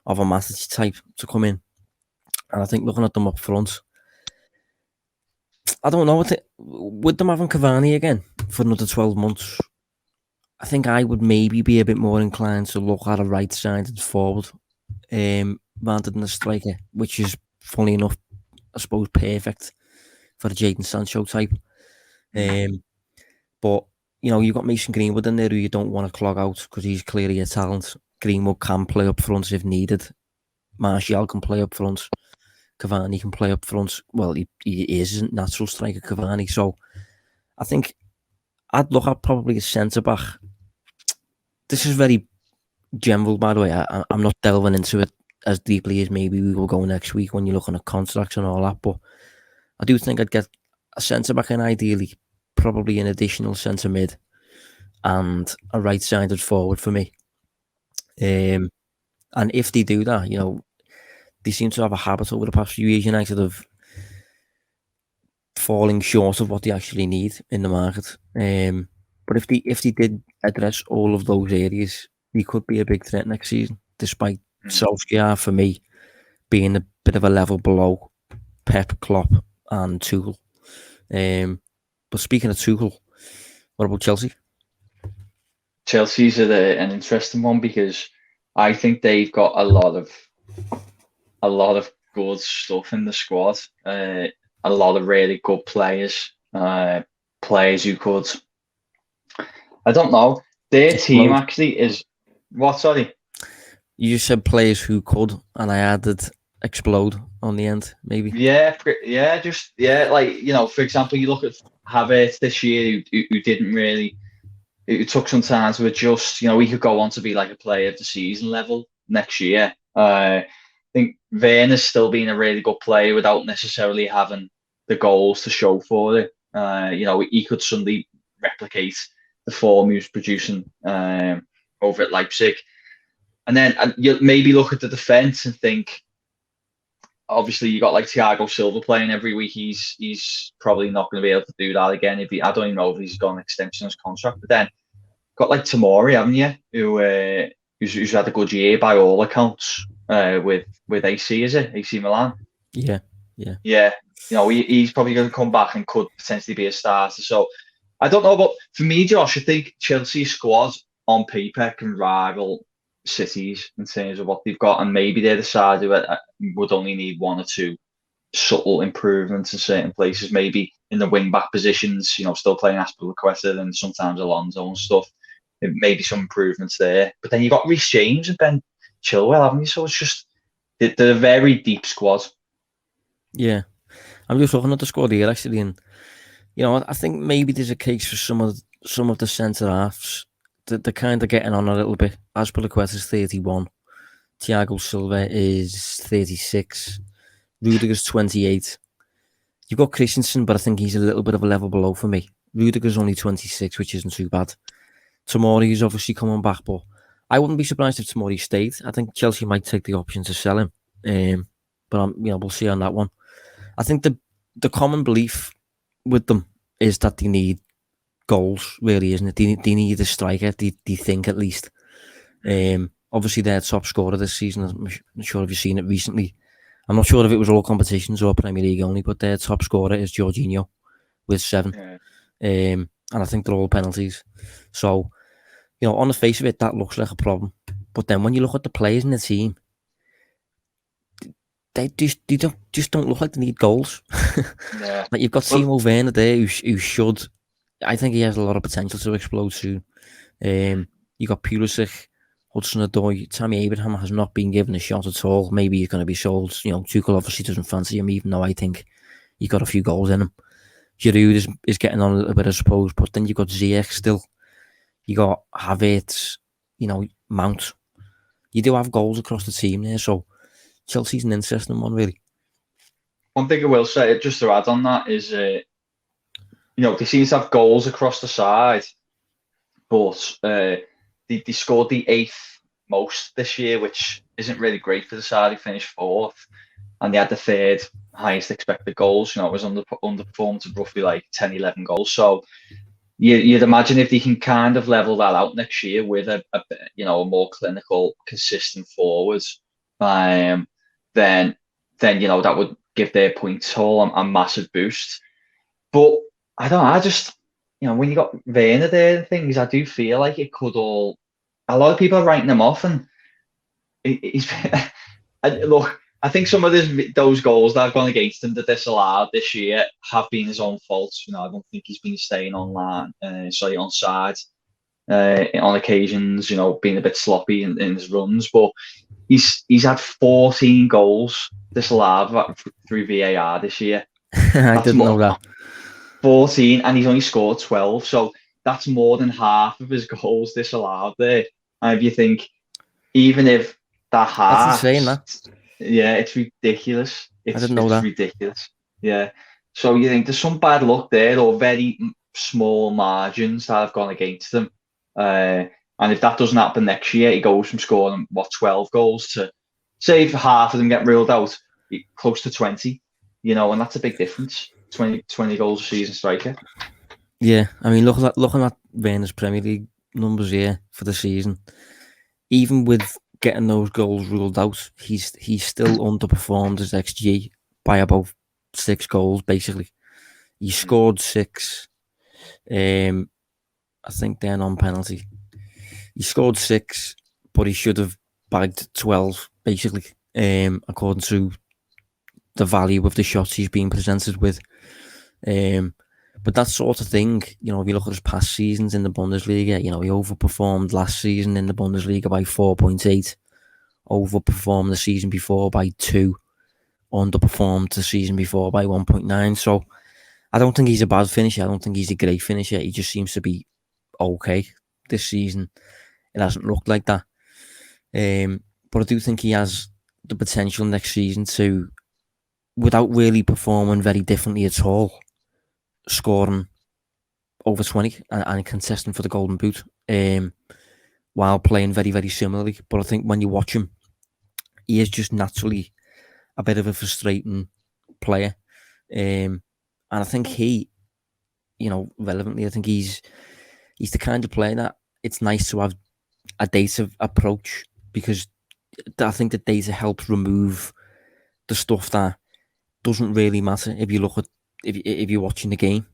a Matic type to come in, and I think looking at them up front, I don't know with them having Cavani again for another 12 months. I think I would maybe be a bit more inclined to look at a right-sided forward rather than a striker, which is, funny enough, I suppose, perfect for a Jadon Sancho type. But, you've got Mason Greenwood in there who you don't want to clog out because he's clearly a talent. Greenwood can play up front if needed. Martial can play up front. Cavani can play up front. Well, he is a natural striker, Cavani. So I think I'd look at probably a centre-back. This is very general, by the way. I'm not delving into it as deeply as maybe we will go next week when you're looking at contracts and all that. But I do think I'd get a centre-back and ideally probably an additional centre-mid and a right-sided forward for me. And if they do that, they seem to have a habit over the past few years, United, of falling short of what they actually need in the market. But if they did address all of those areas, they could be a big threat next season, despite Solskjaer, for me, being a bit of a level below Pep, Klopp and Tuchel. But speaking of Tuchel, what about Chelsea? Chelsea's an interesting one because I think they've got a lot of good stuff in the squad. A lot of really good players. Players who could. I don't know. Their team actually is what? Sorry. You just said players who could, and I added explode on the end, maybe. Yeah. Like for example, you look at Havertz this year, who didn't really. It took some time to adjust. He could go on to be like a player of the season level next year. I think Werner's still been a really good player without necessarily having the goals to show for it. He could suddenly replicate the form he was producing over at Leipzig. And then you maybe look at the defence and think, obviously you got like Thiago Silva playing every week. He's probably not going to be able to do that again. I don't even know if he's got an extension on his contract. But then got like Tomori, haven't you? Who who's had a good year by all accounts with AC, is it? AC Milan? Yeah. Yeah. He's probably going to come back and could potentially be a starter. So I don't know, but for me, Josh, I think Chelsea's squad on paper can rival City's in terms of what they've got, and maybe they're the side who would only need one or two subtle improvements in certain places, maybe in the wing back positions, still playing Aspilicueta and sometimes Alonso and stuff. Maybe some improvements there. But then you've got Reece James and Ben Chilwell, haven't you? So it's just, they're a very deep squad. Yeah. I'm just looking at the squad here, actually, and, I think maybe there's a case for some of the centre-halves. They're kind of getting on a little bit. Aspilicueta is 31. Thiago Silva is 36. Rudiger's 28. You've got Christensen, but I think he's a little bit of a level below for me. Rudiger's only 26, which isn't too bad. Tomori is obviously coming back, but I wouldn't be surprised if Tomori stayed. I think Chelsea might take the option to sell him, but we'll see on that one. I think the common belief with them is that they need goals, really, isn't it? They need a striker, they think, at least. Obviously, their top scorer this season, I'm not sure if you've seen it recently. I'm not sure if it was all competitions or Premier League only, but their top scorer is Jorginho with 7. And I think they're all penalties. So, on the face of it, that looks like a problem. But then when you look at the players in the team, they just don't look like they need goals. Yeah. Like, you've got Timo Werner there who should. I think he has a lot of potential to explode soon. You got Pulisic, Hudson-Odoi, Tammy Abraham has not been given a shot at all. Maybe he's going to be sold. Tuchel obviously doesn't fancy him, even though I think he's got a few goals in him. Giroud is getting on a little bit, I suppose. But then you got Ziyech still. You got Havertz, Mount. You do have goals across the team there, so Chelsea's an interesting one, really. One thing I will say, just to add on that, is they seem to have goals across the side, but they scored the 8th most this year, which isn't really great for the side. They finished 4th, and they had the 3rd highest expected goals. It was underperformed to roughly like 10, 11 goals. So you'd imagine if they can kind of level that out next year with a more clinical, consistent forward, then that would give their points haul a massive boost. But I don't know, I just, when you got Werner there and things, I do feel like it could all. A lot of people are writing him off, and he's. Look, I think some of those goals that have gone against him that disallowed this year have been his own fault. I don't think he's been staying onside on occasions. Being a bit sloppy in his runs, but he's had 14 goals disallowed through VAR this year. I didn't know that. 14, and he's only scored 12, so that's more than half of his goals disallowed there. And if you think, even if that half, that's insane, that. Yeah, it's ridiculous. I didn't know that. Ridiculous. Yeah. So you think there's some bad luck there, or very small margins that have gone against them. And if that doesn't happen next year, he goes from scoring 12 goals to, say, if half of them get ruled out, close to 20. And that's a big difference. 20 goals a season striker. Yeah, I mean, looking at Werner's Premier League numbers here for the season, even with getting those goals ruled out, he's still underperformed his XG by about 6 goals, basically. He scored 6. I think they're on penalty. He scored 6, but he should have bagged 12, basically, according to the value of the shots he's being presented with. But that sort of thing, if you look at his past seasons in the Bundesliga, he overperformed last season in the Bundesliga by 4.8, overperformed the season before by 2, underperformed the season before by 1.9. So I don't think he's a bad finisher. I don't think he's a great finisher. He just seems to be okay this season. It hasn't looked like that. But I do think he has the potential next season to, without really performing very differently at all, scoring over 20 and contesting for the Golden Boot, while playing very, very similarly. But I think when you watch him, he is just naturally a bit of a frustrating player. And I think he, relevantly, I think he's the kind of player that it's nice to have a data approach, because I think the data helps remove the stuff that doesn't really matter if you look at if you're watching the game.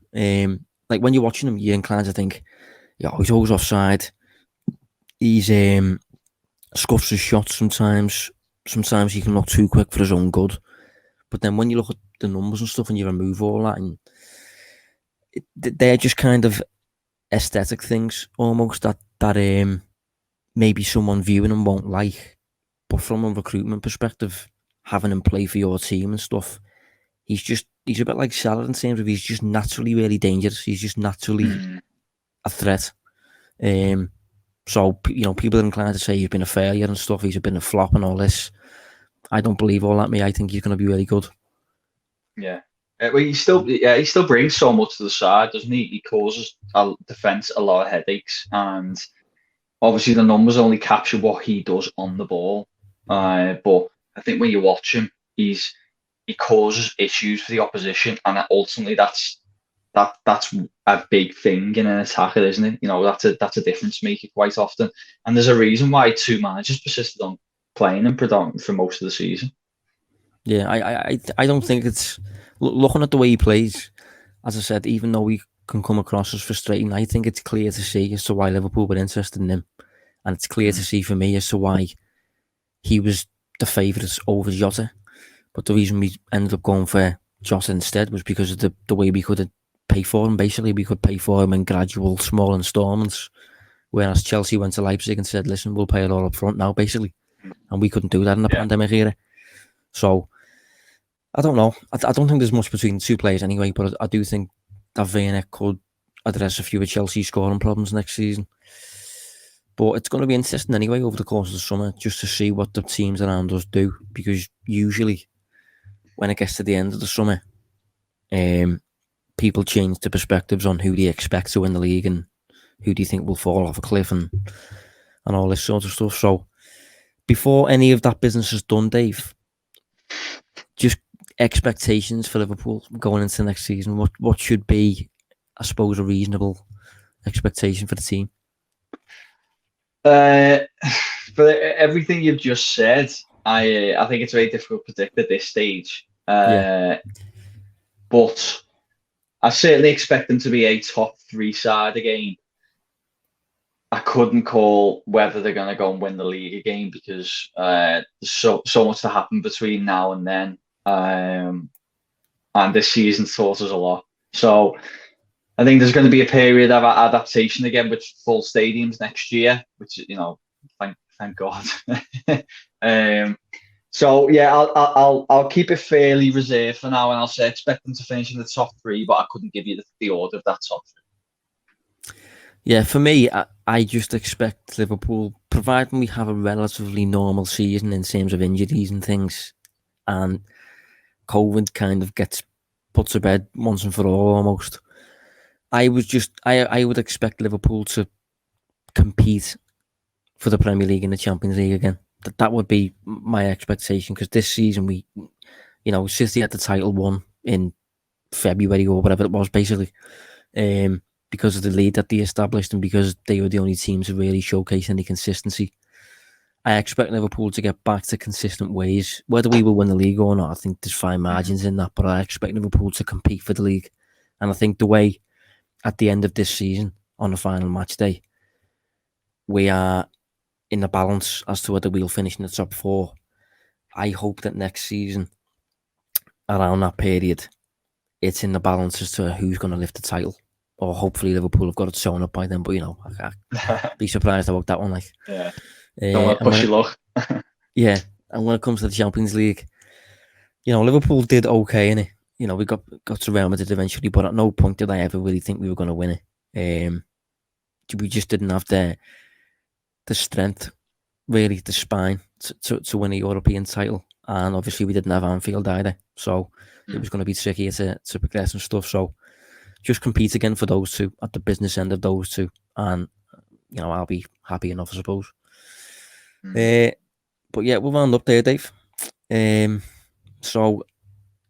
Like when you're watching him, you're inclined to think, yeah, he's always offside. He's scuffs his shots sometimes. Sometimes he can look too quick for his own good. But then when you look at the numbers and stuff and you remove all that, and they're just kind of aesthetic things almost that maybe someone viewing him won't like. But from a recruitment perspective, having him play for your team and stuff, he's a bit like Salah in terms of he's just naturally really dangerous. He's just naturally a threat. So people are inclined to say he's been a failure and stuff. He's been a flop and all this. I don't believe all that. I think he's going to be really good. Yeah. Well, he still brings so much to the side, doesn't he? He causes our defence a lot of headaches, and obviously the numbers only capture what he does on the ball. But I think when you watch him, he causes issues for the opposition, and ultimately that's a big thing in an attacker, isn't it? That's a difference maker quite often, and there's a reason why two managers persisted on playing him predominantly for most of the season. Yeah, I don't think it's looking at the way he plays. As I said, even though he can come across as frustrating, I think it's clear to see as to why Liverpool were interested in him, and it's clear to see for me as to why he was the favourites over Jota. But the reason we ended up going for Jota instead was because of the way we could pay for him. Basically, we could pay for him in gradual, small instalments, whereas Chelsea went to Leipzig and said, "Listen, we'll pay it all up front now," basically, and we couldn't do that in the pandemic era. So I don't know. I don't think there's much between the two players anyway, but I do think that Werner could address a few of Chelsea's scoring problems next season. But it's going to be interesting anyway over the course of the summer just to see what the teams around us do, because usually when it gets to the end of the summer, people change their perspectives on who they expect to win the league and who do you think will fall off a cliff and all this sort of stuff. So before any of that business is done, Dave, just expectations for Liverpool going into next season. What should be, I suppose, a reasonable expectation for the team? For everything you've just said, I think it's very difficult to predict at this stage. But I certainly expect them to be a top 3 side again. I couldn't call whether they're going to go and win the league again because there's so much to happen between now and then. And this season taught us a lot. So I think there's going to be a period of adaptation again with full stadiums next year, which, thank God. So yeah, I'll keep it fairly reserved for now, and I'll say expect them to finish in the top 3, but I couldn't give you the order of that top 3. Yeah, for me, I just expect Liverpool, providing we have a relatively normal season in terms of injuries and things, and COVID kind of gets put to bed once and for all almost. I would expect Liverpool to compete for the Premier League and the Champions League again. That would be my expectation, because this season we, City had the title won in February or whatever it was, basically, because of the lead that they established and because they were the only team to really showcase any consistency. I expect Liverpool to get back to consistent ways. Whether we will win the league or not, I think there's fine margins in that, but I expect Liverpool to compete for the league. And I think the way at the end of this season, on the final match day, we are in the balance as to whether we'll finish in the top 4. I hope that next season, around that period, it's in the balance as to who's going to lift the title. Or hopefully Liverpool have got it sewn up by then, but I'd be surprised about that one. Yeah. Don't want to push your luck. Yeah, and when it comes to the Champions League, Liverpool did okay in it. We got to Real Madrid eventually, but at no point did I ever really think we were going to win it. We just didn't have the strength, really, the spine to win a European title, and obviously we didn't have Anfield either, so it was going to be tricky to progress and stuff. So just compete again for those two at the business end of those two, and I'll be happy enough, I suppose. But yeah, we'll round up there, Dave. So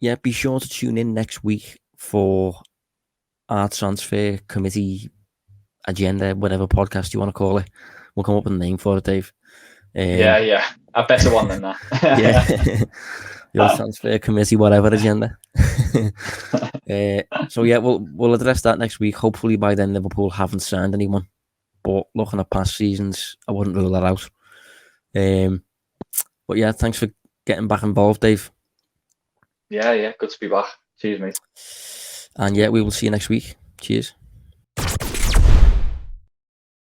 yeah, be sure to tune in next week for our transfer committee agenda, whatever podcast you want to call it. We'll come up with a name for it, Dave. Yeah, a better one than that. Yeah. Your transfer committee, whatever agenda. So yeah, we'll address that next week. Hopefully by then Liverpool haven't signed anyone. But looking at past seasons, I wouldn't rule that out. But yeah, thanks for getting back involved, Dave. Yeah, good to be back. Cheers, mate. And yeah, we will see you next week. Cheers.